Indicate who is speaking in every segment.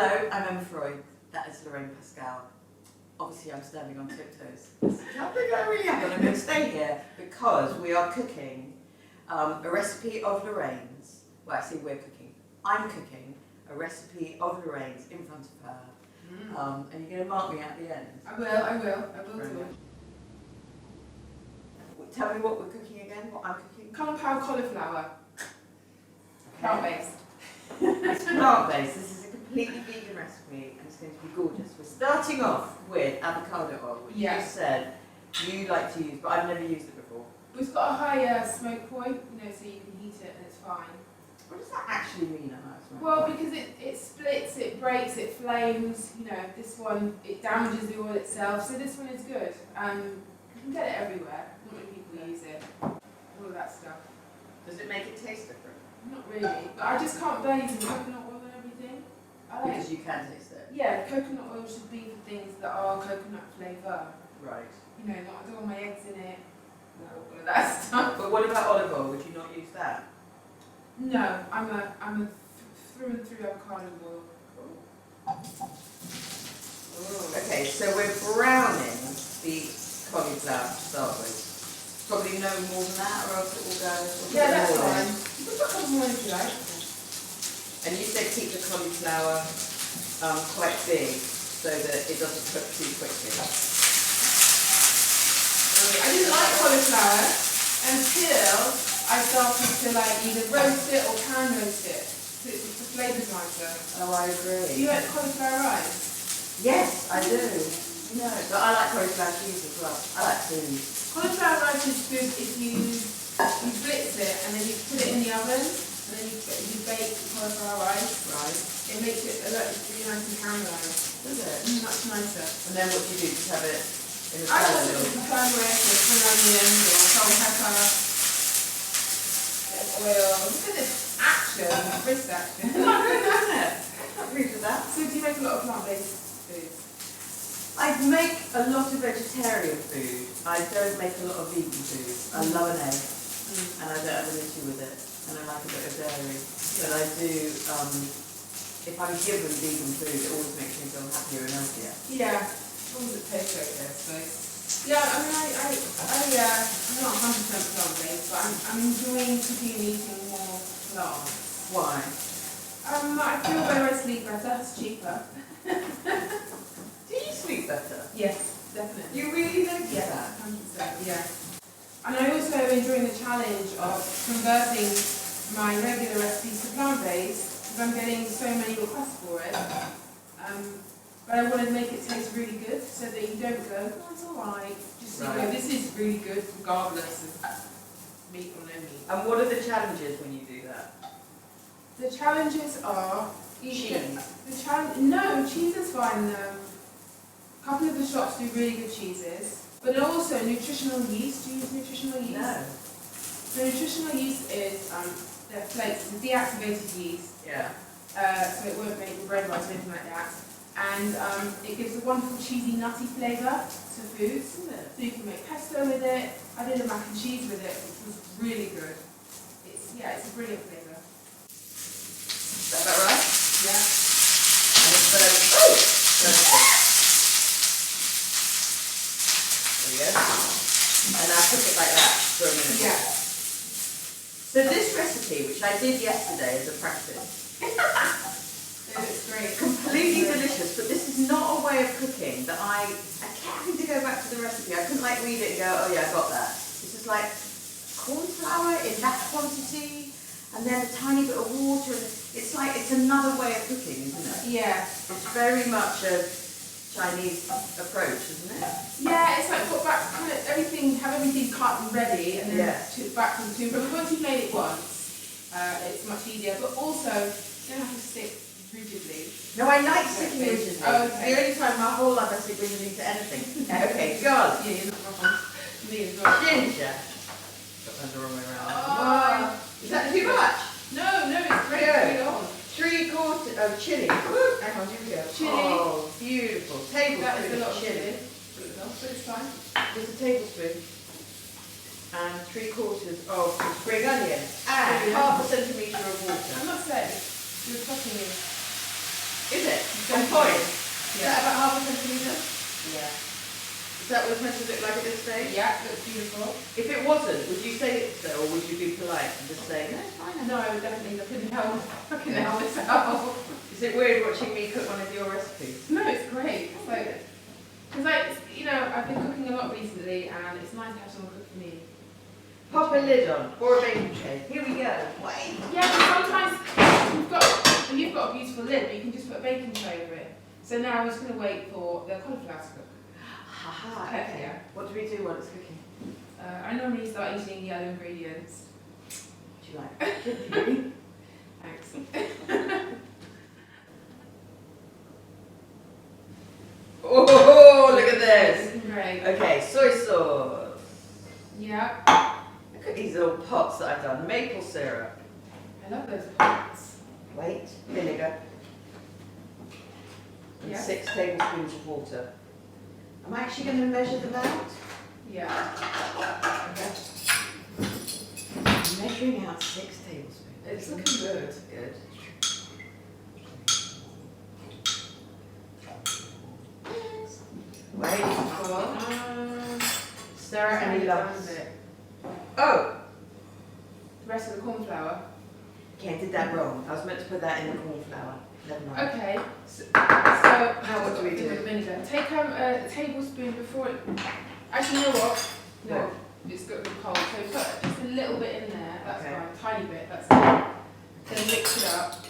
Speaker 1: Hello, I'm Freud. That is Lorraine Pascale. Obviously, I'm standing on tiptoes. I think I really am, but I'm going to stay here because we are cooking a recipe of Lorraine's. Well, actually, we're cooking. I'm cooking a recipe of Lorraine's in front of her. And you're going to mark me at the end.
Speaker 2: I will do it.
Speaker 1: Tell me what we're cooking again, what I'm cooking.
Speaker 2: Compound cauliflower. Plant-based.
Speaker 1: It's plant-based. This is a completely vegan recipe and it's going to be gorgeous. We're starting off with avocado oil, which you said you like to use, but I've never used it before.
Speaker 2: It's got a high smoke point, so you can heat it and it's fine.
Speaker 1: What does that actually mean, a high smoke
Speaker 2: Well,
Speaker 1: point?
Speaker 2: because it splits, it breaks, it flames. This one, it damages the oil itself, so this one is good. You can get it everywhere. Not many people use it. All of that stuff.
Speaker 1: Does it make it taste different?
Speaker 2: Not really, but I just can't bear using coconut oil and everything.
Speaker 1: Because you can taste it?
Speaker 2: Yeah, coconut oil should be for things that are coconut flavour.
Speaker 1: Right.
Speaker 2: Not I don't want my eggs in it. No, all of that stuff.
Speaker 1: But what about olive oil? Would you not use that?
Speaker 2: No, I'm a through and through avocado oil.
Speaker 1: Okay, so we're browning the cauliflower to start with. Probably no more than that, or else it will go.
Speaker 2: Yeah, that's fine. You can put a couple more if you like.
Speaker 1: And you said keep the cauliflower quite big so that it doesn't cook too quickly.
Speaker 2: I didn't like cauliflower until I started to either roast it or pan roast it. So the flavour's nicer.
Speaker 1: Oh, I agree.
Speaker 2: Do you like cauliflower rice?
Speaker 1: Yes, I do. No, but I like cauliflower cheese as well. I like cheese.
Speaker 2: Cauliflower rice is good if you blitz it and then you put it in the oven and then you bake the cauliflower rice.
Speaker 1: Right.
Speaker 2: It makes it really nice and caramelised.
Speaker 1: Does it?
Speaker 2: Much nicer.
Speaker 1: And then what do you do? Just have it in the
Speaker 2: I
Speaker 1: salad?
Speaker 2: just put some turmeric or spring onion or salt and pepper, oil. Look at this action, brisk action.
Speaker 1: Not good, isn't it? Not rude with that.
Speaker 2: So do you make a lot of plant-based foods?
Speaker 1: I make a lot of vegetarian food. I don't make a lot of vegan food. I love an egg, and I don't have an issue with it. And I like a bit of dairy. But I do, if I'm given vegan food, it always makes me feel happier and healthier.
Speaker 2: Yeah, as long as it tastes like this. So. Yeah, I mean, I'm not 100% plant-based, but I'm enjoying cooking and eating more plants.
Speaker 1: Why?
Speaker 2: I feel better, I sleep better, it's cheaper.
Speaker 1: Do you sleep better?
Speaker 2: Yes, definitely.
Speaker 1: You really notice that?
Speaker 2: 100%, yeah. And I also am enjoying the challenge of converting my regular recipes to plant-based, because I'm getting so many requests for it. But I want to make it taste really good, so that you don't go, oh, it's alright. Just so you go, this is really good, regardless of meat or no meat.
Speaker 1: And what are the challenges when you do that?
Speaker 2: The challenges are...
Speaker 1: Cheese?
Speaker 2: No, cheese is fine. A couple of the shops do really good cheeses. But also nutritional yeast. Do you use nutritional yeast?
Speaker 1: No.
Speaker 2: So nutritional yeast is they're flakes, it's deactivated yeast.
Speaker 1: Yeah.
Speaker 2: So it won't make your bread rise or anything like that. And it gives a wonderful cheesy, nutty flavour to foods.
Speaker 1: Isn't it?
Speaker 2: So you can make pesto with it. I did a mac and cheese with it, which was really good. It's a brilliant flavour.
Speaker 1: Is that about right?
Speaker 2: Yeah.
Speaker 1: And it's perfect. There we go. And I'll cook it like that for a minute.
Speaker 2: Yeah.
Speaker 1: So this recipe, which I did yesterday as a practice,
Speaker 2: It's great.
Speaker 1: completely delicious, but this is not a way of cooking that I kept having to go back to the recipe. I couldn't read it and go, oh yeah, I got that. This is like cornflour in that quantity, and then a tiny bit of water. It's another way of cooking, isn't it?
Speaker 2: Yeah.
Speaker 1: It's very much a Chinese approach, isn't it?
Speaker 2: Yeah, it's like put back have everything cut and ready, and then back from the tube. But once you've made it once, it's much easier. But also, you don't have to stick rigidly.
Speaker 1: No, I like sticking rigidly.
Speaker 2: Oh,
Speaker 1: It's the only time in my whole life I stick rigidly to anything. Okay, garlic.
Speaker 2: Yeah, you're not wrong. Me as well.
Speaker 1: Ginger. Got that the wrong way around.
Speaker 2: Oh.
Speaker 1: Is that too much?
Speaker 2: No, it's great.
Speaker 1: Good.
Speaker 2: Bring it on.
Speaker 1: 3/4 of chilli. Hang on, here we go.
Speaker 2: Chilli.
Speaker 1: Oh, beautiful.
Speaker 2: That is a
Speaker 1: Tablespoon
Speaker 2: lot
Speaker 1: of
Speaker 2: of
Speaker 1: chilli.
Speaker 2: But it's fine.
Speaker 1: Just a tablespoon. And 3/4 of spring onion. And
Speaker 2: Brilliant.
Speaker 1: half a centimetre of water.
Speaker 2: I must say, you're cooking it.
Speaker 1: Is it? On point?
Speaker 2: Is that about half a centimetre?
Speaker 1: Yeah. Is that what it's meant to look like at this stage?
Speaker 2: Yeah, looks beautiful.
Speaker 1: If it wasn't, would you say it so, or would you be polite and just say, no, it's fine?
Speaker 2: No, definitely. I couldn't help myself.
Speaker 1: Is it weird watching me cook one of your recipes?
Speaker 2: No, it's great. It's like, because you know, I've been cooking a lot recently, and it's nice to have someone cook for me.
Speaker 1: Pop a lid on, or a baking tray. Here we go. Wait.
Speaker 2: Yeah, but sometimes you've got a beautiful lid, but you can just put a baking tray over it. So now I'm just going to wait for the cauliflower to cook.
Speaker 1: Haha, okay.
Speaker 2: Yeah.
Speaker 1: What do we do while it's cooking?
Speaker 2: I normally start eating the other ingredients.
Speaker 1: Do you like?
Speaker 2: Thanks.
Speaker 1: Oh, look at this.
Speaker 2: It's great.
Speaker 1: Okay, soy sauce.
Speaker 2: Yeah.
Speaker 1: Look at these little pots that I've done. Maple syrup.
Speaker 2: I love those pots.
Speaker 1: Wait, vinegar. And
Speaker 2: Yeah.
Speaker 1: 6 tablespoons of water. Am I actually going to measure them out?
Speaker 2: Yeah.
Speaker 1: Okay. I'm measuring out 6 tablespoons.
Speaker 2: It's looking good.
Speaker 1: Good. Wait.
Speaker 2: Cool.
Speaker 1: Stir it and lumps.
Speaker 2: it.
Speaker 1: Oh!
Speaker 2: The rest of the corn flour.
Speaker 1: Okay, I did that wrong. I was meant to put that in the corn flour. Never mind.
Speaker 2: Okay. So
Speaker 1: Now what do we do?
Speaker 2: With vinegar. Take a tablespoon before it. Actually, you know what? No,
Speaker 1: What?
Speaker 2: it's got to be cold. So put just a little bit in there. That's
Speaker 1: Okay.
Speaker 2: fine. Tiny bit. That's fine. Then mix it up,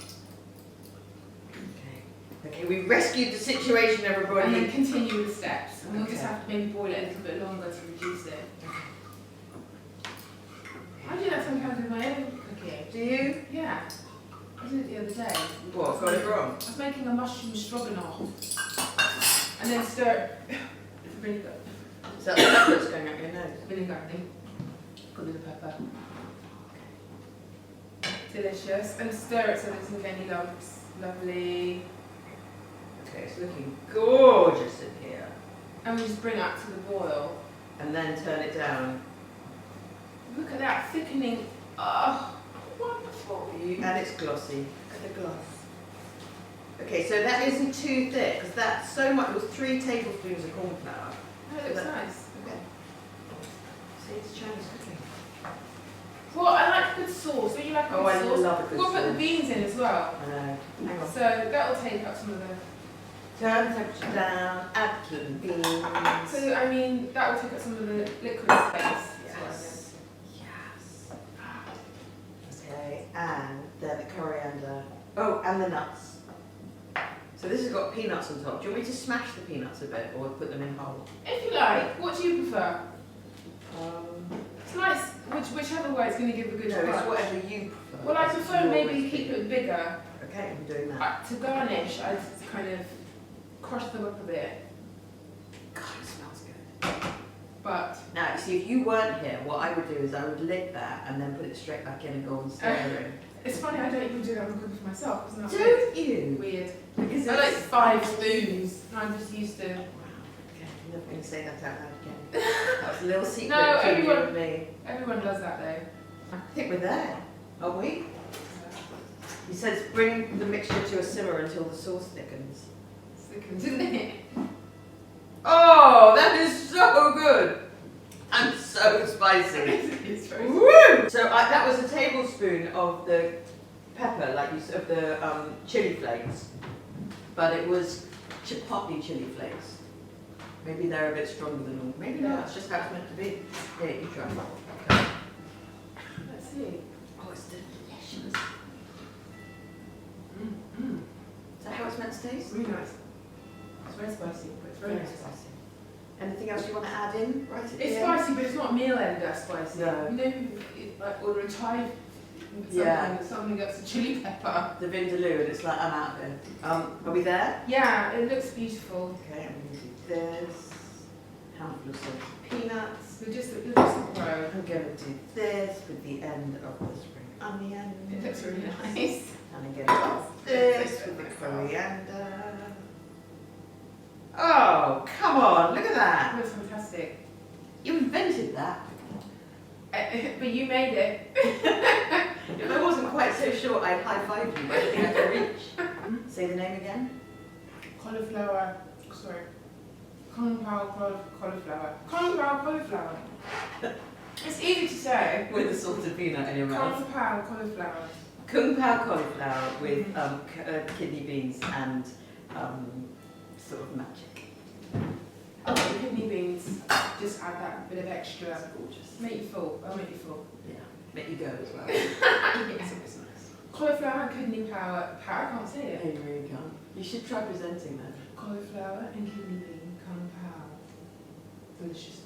Speaker 1: Okay, we rescued the situation,
Speaker 2: and then
Speaker 1: everybody.
Speaker 2: continue with the steps. And we'll just
Speaker 1: Okay.
Speaker 2: have to maybe boil it a little bit longer to reduce it. I do that sometimes with my own cooking.
Speaker 1: Do you?
Speaker 2: Yeah. I did it the other day.
Speaker 1: What, got it wrong?
Speaker 2: I was making a mushroom stroganoff. And then stir it with vinegar.
Speaker 1: Is that the pepper that's going up your nose?
Speaker 2: Vinegar, I think. Got a bit of pepper. Delicious. And stir it so there's no any lumps. Lovely.
Speaker 1: Okay, it's looking gorgeous in here.
Speaker 2: And we just bring it up to the boil.
Speaker 1: And then turn it down.
Speaker 2: Look at that thickening. Oh, wonderful.
Speaker 1: And it's glossy. Look at the gloss. Okay, so that isn't too thick, because that's so much. It was 3 tablespoons of corn flour.
Speaker 2: Oh, it looks nice.
Speaker 1: Okay. See, it's Chinese cooking.
Speaker 2: Well, I like a good sauce. Don't you like a good
Speaker 1: Oh, I
Speaker 2: sauce?
Speaker 1: love a good
Speaker 2: We'll put the
Speaker 1: sauce.
Speaker 2: beans in as well.
Speaker 1: Hang on.
Speaker 2: So that will take up some of the.
Speaker 1: Turn the temperature down, add the beans.
Speaker 2: So I mean, that will take up some of the liquid space.
Speaker 1: Yes. Yes. Okay, and then the coriander. Oh, and the nuts. So this has got peanuts on top. Do you want me to smash the peanuts a bit or put them in whole?
Speaker 2: If you like, what do you prefer?
Speaker 1: Um,
Speaker 2: It's nice. Whichever way is going to give a good
Speaker 1: no, it's
Speaker 2: crunch.
Speaker 1: whatever you prefer.
Speaker 2: Well, I
Speaker 1: It's
Speaker 2: prefer
Speaker 1: your
Speaker 2: maybe
Speaker 1: recipe.
Speaker 2: keep it bigger.
Speaker 1: Okay, I'm doing that.
Speaker 2: To garnish, I kind of crush them up a bit.
Speaker 1: God, it smells good.
Speaker 2: But
Speaker 1: Now, you see, if you weren't here, what I would do is I would lick that and then put it straight back in and go and stir it.
Speaker 2: it's funny, I don't even do that when I'm cooking for myself. Isn't that
Speaker 1: Don't you?
Speaker 2: weird?
Speaker 1: Because
Speaker 2: I like
Speaker 1: it's
Speaker 2: 5 spoons. And I'm just used to.
Speaker 1: Wow. Okay, I'm never going to say that out loud again. That was a little secret
Speaker 2: No,
Speaker 1: between you
Speaker 2: everyone-
Speaker 1: and me.
Speaker 2: Everyone does that though.
Speaker 1: I think we're there. Are we? He says bring the mixture to a simmer until the sauce thickens.
Speaker 2: Thickens, isn't it?
Speaker 1: Oh, that is so good! And so spicy.
Speaker 2: It's very
Speaker 1: Woo! So that was a tablespoon of the pepper, like you said, of the chili flakes. But it was chipotle chili flakes. Maybe they're a bit stronger than normal. Maybe not. It's just how it's meant to be. Here, you try. Okay.
Speaker 2: Let's see.
Speaker 1: Oh, it's delicious. Is that how it's meant to taste?
Speaker 2: Really nice. It's very spicy, but it's very nice.
Speaker 1: spicy. Anything else you want to add in? Right at the
Speaker 2: It's
Speaker 1: end?
Speaker 2: spicy, but it's not meal ender spicy.
Speaker 1: No.
Speaker 2: You know, like order a Thai something that's a chili pepper.
Speaker 1: The vindaloo, and it's like, I'm out there. Are we there?
Speaker 2: Yeah, it looks beautiful.
Speaker 1: Okay, I'm going to do this. Handful of salted peanuts.
Speaker 2: You're just a pro.
Speaker 1: I'm going to do this with the end of the spring onion.
Speaker 2: It looks really nice.
Speaker 1: And I'm going to do this with the coriander. Oh, come on, look at that.
Speaker 2: That looks fantastic.
Speaker 1: You invented that.
Speaker 2: But you made it.
Speaker 1: If I wasn't quite so short, I'd high-five you, but I don't think I can reach. Say the name again.
Speaker 2: Cauliflower, sorry. Kung Pao cauliflower. Kung Pao cauliflower. It's easy to say.
Speaker 1: With a salted peanut in your mouth.
Speaker 2: Kung Pao cauliflower.
Speaker 1: Kung Pao cauliflower with kidney beans and sort of magic.
Speaker 2: Oh, the kidney beans, just add that bit of extra.
Speaker 1: It's gorgeous.
Speaker 2: Make you full. I'll make you full.
Speaker 1: Yeah, make you go as well.
Speaker 2: Yes.
Speaker 1: It's nice.
Speaker 2: Cauliflower, kidney power. I can't say it.
Speaker 1: Yeah, you really can't. You should try presenting that.
Speaker 2: Cauliflower and kidney bean, Kung Pao. Delicious.